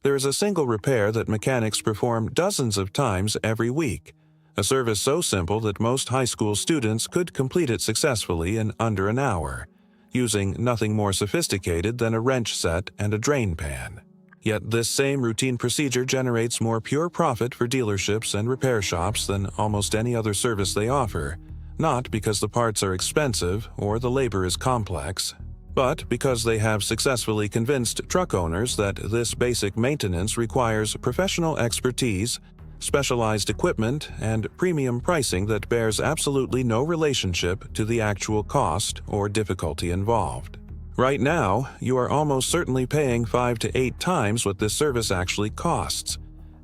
There is a single repair that mechanics perform dozens of times every week, a service so simple that most high school students could complete it successfully in under an hour, using nothing more sophisticated than a wrench set and a drain pan. Yet this same routine procedure generates more pure profit for dealerships and repair shops than almost any other service they offer, not because the parts are expensive or the labor is complex, but because they have successfully convinced truck owners that this basic maintenance requires professional expertise, specialized equipment, and premium pricing that bears absolutely no relationship to the actual cost or difficulty involved. Right now, you are almost certainly paying 5 to 8 times what this service actually costs,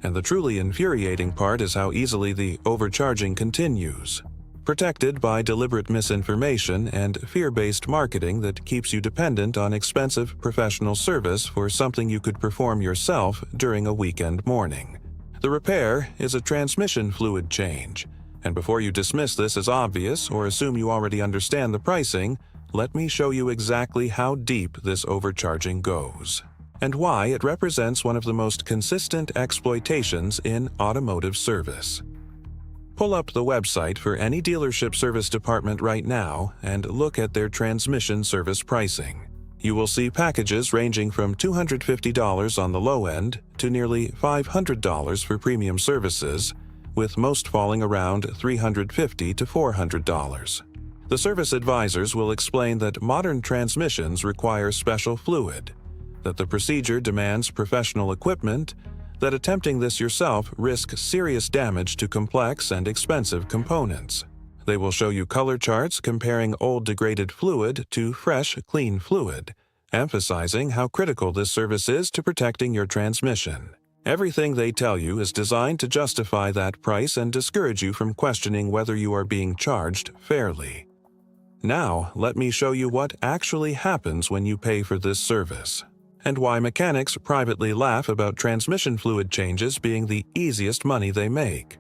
and the truly infuriating part is how easily the overcharging continues, protected by deliberate misinformation and fear-based marketing that keeps you dependent on expensive professional service for something you could perform yourself during a weekend morning. The repair is a transmission fluid change, and before you dismiss this as obvious or assume you already understand the pricing, let me show you exactly how deep this overcharging goes, and why it represents one of the most consistent exploitations in automotive service. Pull up the website for any dealership service department right now and look at their transmission service pricing. You will see packages ranging from $250 on the low end to nearly $500 for premium services, with most falling around $350 to $400. The service advisors will explain that modern transmissions require special fluid, that the procedure demands professional equipment, that attempting this yourself risks serious damage to complex and expensive components. They will show you color charts comparing old degraded fluid to fresh, clean fluid, emphasizing how critical this service is to protecting your transmission. Everything they tell you is designed to justify that price and discourage you from questioning whether you are being charged fairly. Now, let me show you what actually happens when you pay for this service, and why mechanics privately laugh about transmission fluid changes being the easiest money they make.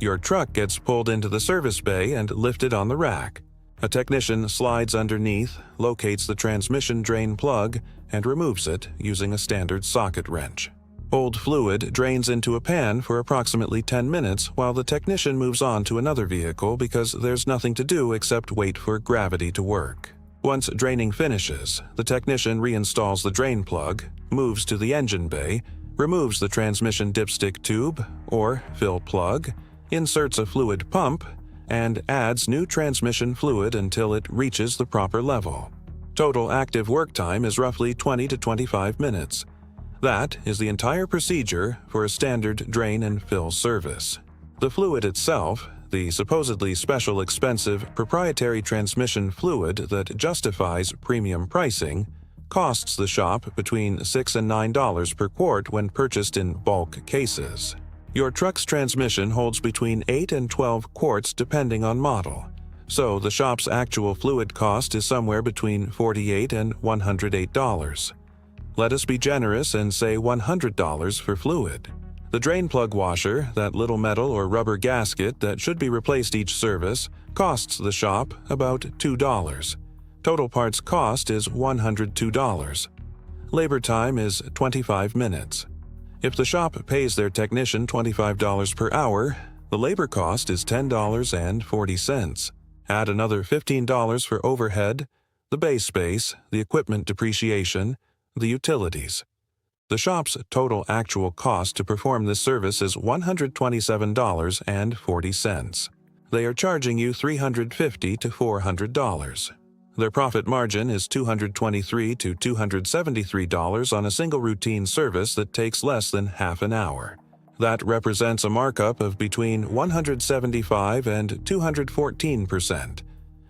Your truck gets pulled into the service bay and lifted on the rack. A technician slides underneath, locates the transmission drain plug, and removes it using a standard socket wrench. Old fluid drains into a pan for approximately 10 minutes while the technician moves on to another vehicle because there's nothing to do except wait for gravity to work. Once draining finishes, the technician reinstalls the drain plug, moves to the engine bay, removes the transmission dipstick tube or fill plug, inserts a fluid pump, and adds new transmission fluid until it reaches the proper level. Total active work time is roughly 20 to 25 minutes. That is the entire procedure for a standard drain and fill service. The fluid itself, the supposedly special expensive proprietary transmission fluid that justifies premium pricing, costs the shop between $6 and $9 per quart when purchased in bulk cases. Your truck's transmission holds between 8 and 12 quarts depending on model, so the shop's actual fluid cost is somewhere between $48 and $108. Let us be generous and say $100 for fluid. The drain plug washer, that little metal or rubber gasket that should be replaced each service, costs the shop about $2. Total parts cost is $102. Labor time is 25 minutes. If the shop pays their technician $25 per hour, the labor cost is $10.40. Add another $15 for overhead, the bay space, the equipment depreciation, the utilities. The shop's total actual cost to perform this service is $127.40. They are charging you $350 to $400. Their profit margin is $223 to $273 on a single routine service that takes less than half an hour. That represents a markup of between 175 and 214%,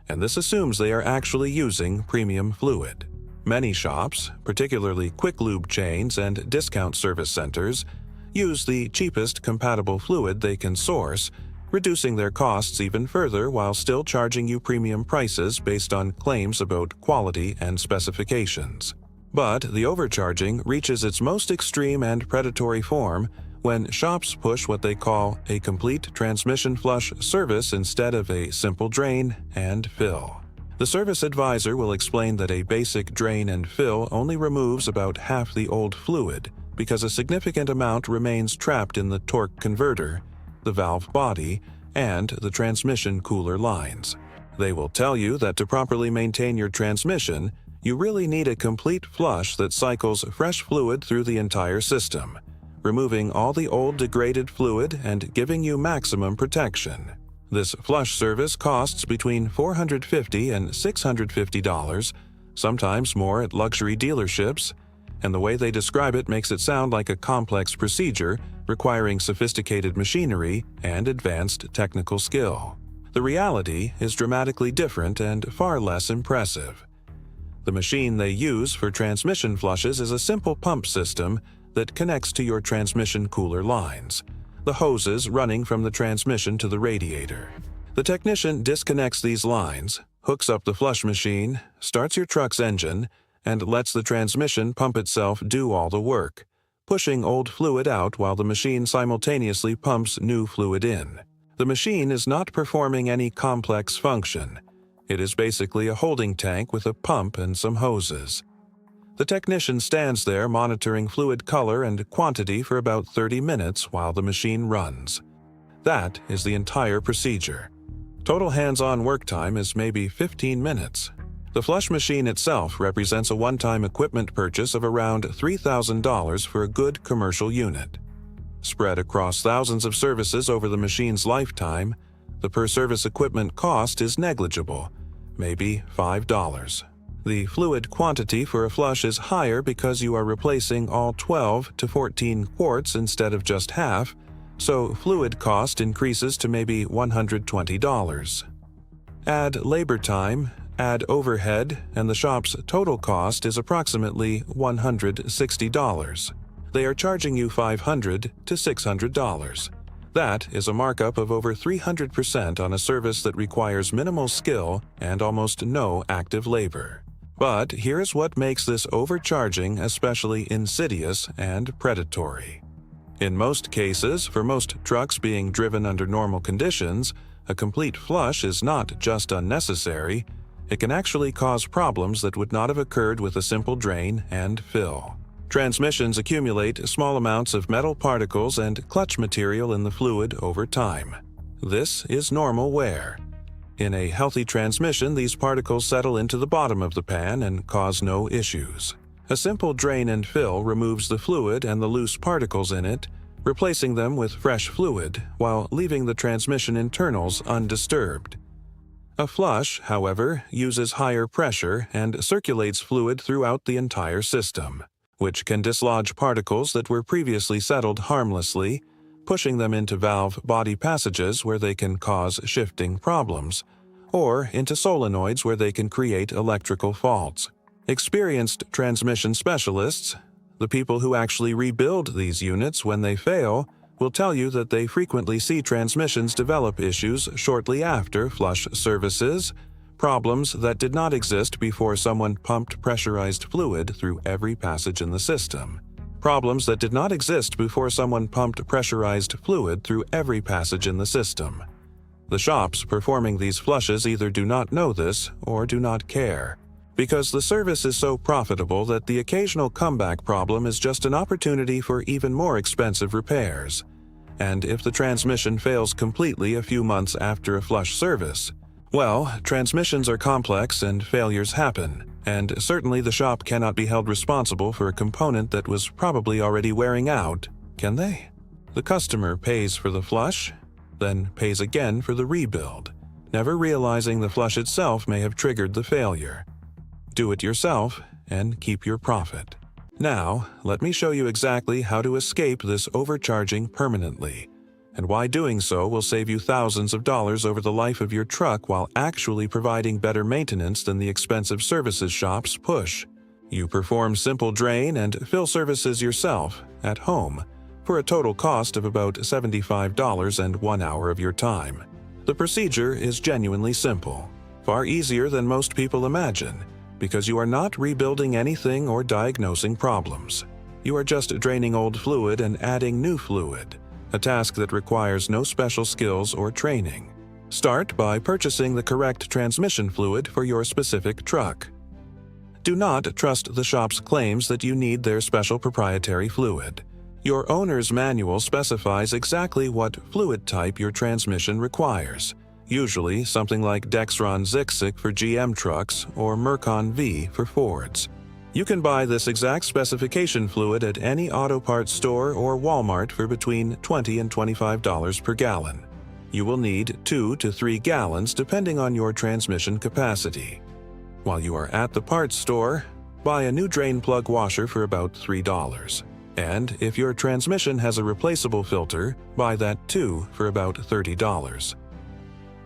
and this assumes they are actually using premium fluid. Many shops, particularly quick lube chains and discount service centers, use the cheapest compatible fluid they can source, reducing their costs even further while still charging you premium prices based on claims about quality and specifications. But the overcharging reaches its most extreme and predatory form when shops push what they call a complete transmission flush service instead of a simple drain and fill. The service advisor will explain that a basic drain and fill only removes about half the old fluid, because a significant amount remains trapped in the torque converter, the valve body, and the transmission cooler lines. They will tell you that to properly maintain your transmission, you really need a complete flush that cycles fresh fluid through the entire system, removing all the old degraded fluid and giving you maximum protection. This flush service costs between $450 and $650, sometimes more at luxury dealerships, and the way they describe it makes it sound like a complex procedure requiring sophisticated machinery and advanced technical skill. The reality is dramatically different and far less impressive. The machine they use for transmission flushes is a simple pump system that connects to your transmission cooler lines, the hoses running from the transmission to the radiator. The technician disconnects these lines, hooks up the flush machine, starts your truck's engine, and lets the transmission pump itself do all the work, pushing old fluid out while the machine simultaneously pumps new fluid in. The machine is not performing any complex function. It is basically a holding tank with a pump and some hoses. The technician stands there monitoring fluid color and quantity for about 30 minutes while the machine runs. That is the entire procedure. Total hands-on work time is maybe 15 minutes. The flush machine itself represents a one-time equipment purchase of around $3,000 for a good commercial unit. Spread across thousands of services over the machine's lifetime, the per-service equipment cost is negligible, maybe $5. The fluid quantity for a flush is higher because you are replacing all 12 to 14 quarts instead of just half, so fluid cost increases to maybe $120. Add labor time, add overhead, and the shop's total cost is approximately $160. They are charging you $500 to $600. That is a markup of over 300% on a service that requires minimal skill and almost no active labor. But here's what makes this overcharging especially insidious and predatory. In most cases, for most trucks being driven under normal conditions, a complete flush is not just unnecessary, it can actually cause problems that would not have occurred with a simple drain and fill. Transmissions accumulate small amounts of metal particles and clutch material in the fluid over time. This is normal wear. In a healthy transmission, these particles settle into the bottom of the pan and cause no issues. A simple drain and fill removes the fluid and the loose particles in it, replacing them with fresh fluid while leaving the transmission internals undisturbed. A flush, however, uses higher pressure and circulates fluid throughout the entire system, which can dislodge particles that were previously settled harmlessly, pushing them into valve body passages where they can cause shifting problems, or into solenoids where they can create electrical faults. Experienced transmission specialists, the people who actually rebuild these units when they fail, will tell you that they frequently see transmissions develop issues shortly after flush services, problems that did not exist before someone pumped pressurized fluid through every passage in the system. Problems that did not exist before someone pumped pressurized fluid through every passage in the system. The shops performing these flushes either do not know this or do not care, because the service is so profitable that the occasional comeback problem is just an opportunity for even more expensive repairs. And if the transmission fails completely a few months after a flush service, well, transmissions are complex and failures happen, and certainly the shop cannot be held responsible for a component that was probably already wearing out, can they? The customer pays for the flush, then pays again for the rebuild, never realizing the flush itself may have triggered the failure. Do it yourself and keep your profit. Now, let me show you exactly how to escape this overcharging permanently, and why doing so will save you thousands of dollars over the life of your truck while actually providing better maintenance than the expensive services shops push. You perform simple drain and fill services yourself, at home, for a total cost of about $75 and 1 hour of your time. The procedure is genuinely simple, far easier than most people imagine, because you are not rebuilding anything or diagnosing problems. You are just draining old fluid and adding new fluid, a task that requires no special skills or training. Start by purchasing the correct transmission fluid for your specific truck. Do not trust the shop's claims that you need their special proprietary fluid. Your owner's manual specifies exactly what fluid type your transmission requires, usually something like Dexron Zixik for GM trucks or Mercon V for Fords. You can buy this exact specification fluid at any auto parts store or Walmart for between $20 and $25 per gallon. You will need 2 to 3 gallons depending on your transmission capacity. While you are at the parts store, buy a new drain plug washer for about $3. And if your transmission has a replaceable filter, buy that too for about $30.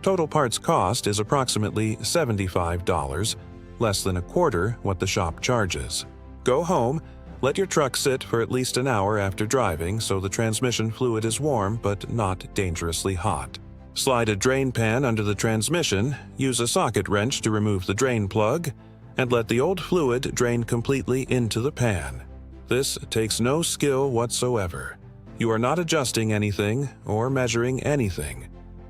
Total parts cost is approximately $75, less than a quarter what the shop charges. Go home, let your truck sit for at least an hour after driving so the transmission fluid is warm but not dangerously hot. Slide a drain pan under the transmission, use a socket wrench to remove the drain plug, and let the old fluid drain completely into the pan. This takes no skill whatsoever. You are not adjusting anything or measuring anything.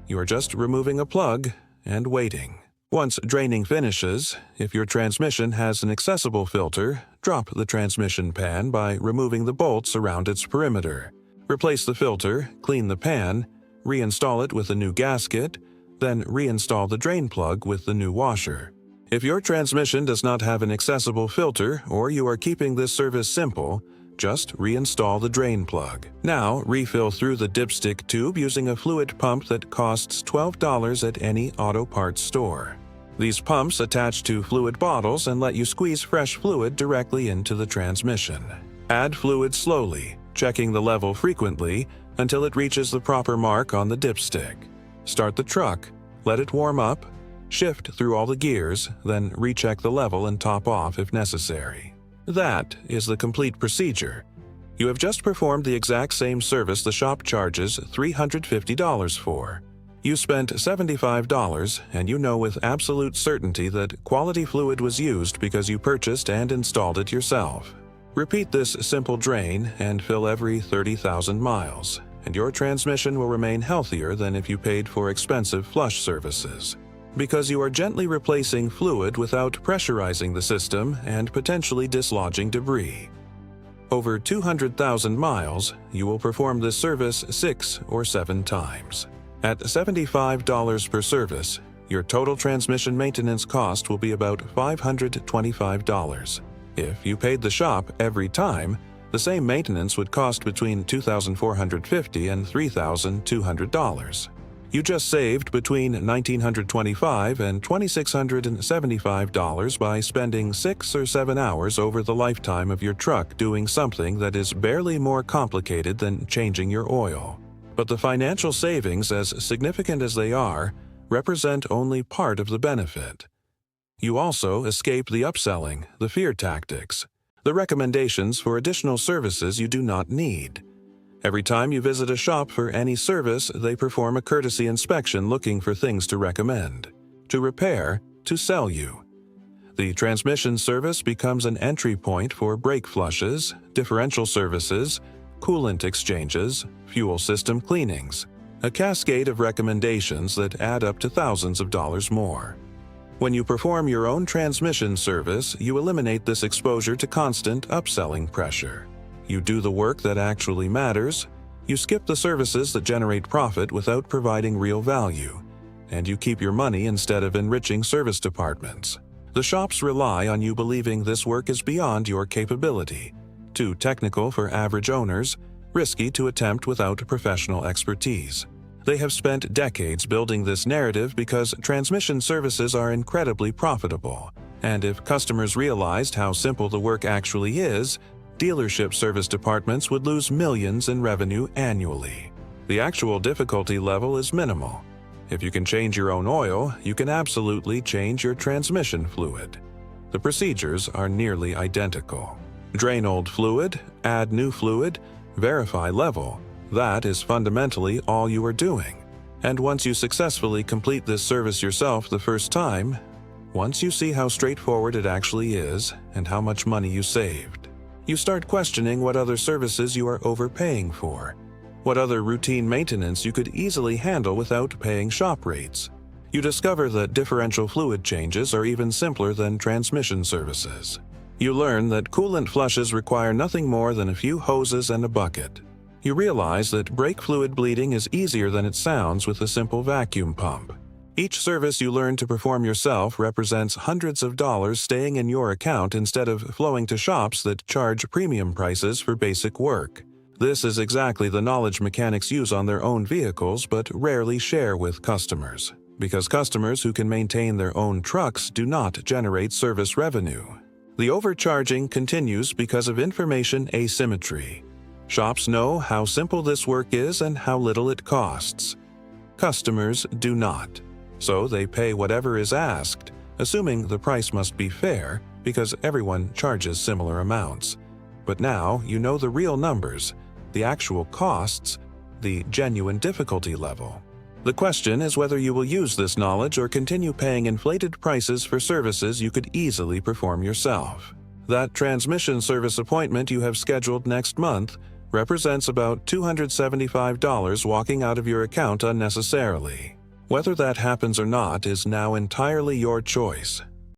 You are just removing a plug and waiting. Once draining finishes, if your transmission has an accessible filter, drop the transmission pan by removing the bolts around its perimeter. Replace the filter, clean the pan, reinstall it with a new gasket, then reinstall the drain plug with the new washer. If your transmission does not have an accessible filter or you are keeping this service simple, just reinstall the drain plug. Now, refill through the dipstick tube using a fluid pump that costs $12 at any auto parts store. These pumps attach to fluid bottles and let you squeeze fresh fluid directly into the transmission. Add fluid slowly, checking the level frequently until it reaches the proper mark on the dipstick. Start the truck, let it warm up, shift through all the gears, then recheck the level and top off if necessary. That is the complete procedure. You have just performed the exact same service the shop charges $350 for. You spent $75 and you know with absolute certainty that quality fluid was used because you purchased and installed it yourself. Repeat this simple drain and fill every 30,000 miles, and your transmission will remain healthier than if you paid for expensive flush services. Because you are gently replacing fluid without pressurizing the system and potentially dislodging debris. Over 200,000 miles, you will perform this service 6 or 7 times. At $75 per service, your total transmission maintenance cost will be about $525. If you paid the shop every time, the same maintenance would cost between $2,450 and $3,200. You just saved between $1,925 and $2,675 by spending 6 or 7 hours over the lifetime of your truck doing something that is barely more complicated than changing your oil. But the financial savings, as significant as they are, represent only part of the benefit. You also escape the upselling, the fear tactics, the recommendations for additional services you do not need. Every time you visit a shop for any service, they perform a courtesy inspection looking for things to recommend, to repair, to sell you. The transmission service becomes an entry point for brake flushes, differential services, coolant exchanges, fuel system cleanings, a cascade of recommendations that add up to thousands of dollars more. When you perform your own transmission service, you eliminate this exposure to constant upselling pressure. You do the work that actually matters, you skip the services that generate profit without providing real value, and you keep your money instead of enriching service departments. The shops rely on you believing this work is beyond your capability, too technical for average owners, risky to attempt without professional expertise. They have spent decades building this narrative because transmission services are incredibly profitable, and if customers realized how simple the work actually is, dealership service departments would lose millions in revenue annually. The actual difficulty level is minimal. If you can change your own oil, you can absolutely change your transmission fluid. The procedures are nearly identical. Drain old fluid, add new fluid, verify level. That is fundamentally all you are doing. And once you successfully complete this service yourself the first time, once you see how straightforward it actually is and how much money you saved, you start questioning what other services you are overpaying for, what other routine maintenance you could easily handle without paying shop rates. You discover that differential fluid changes are even simpler than transmission services. You learn that coolant flushes require nothing more than a few hoses and a bucket. You realize that brake fluid bleeding is easier than it sounds with a simple vacuum pump. Each service you learn to perform yourself represents hundreds of dollars staying in your account instead of flowing to shops that charge premium prices for basic work. This is exactly the knowledge mechanics use on their own vehicles but rarely share with customers, because customers who can maintain their own trucks do not generate service revenue. The overcharging continues because of information asymmetry. Shops know how simple this work is and how little it costs. Customers do not. So they pay whatever is asked, assuming the price must be fair because everyone charges similar amounts. But now you know the real numbers, the actual costs, the genuine difficulty level. The question is whether you will use this knowledge or continue paying inflated prices for services you could easily perform yourself. That transmission service appointment you have scheduled next month represents about $275 walking out of your account unnecessarily. Whether that happens or not is now entirely your choice.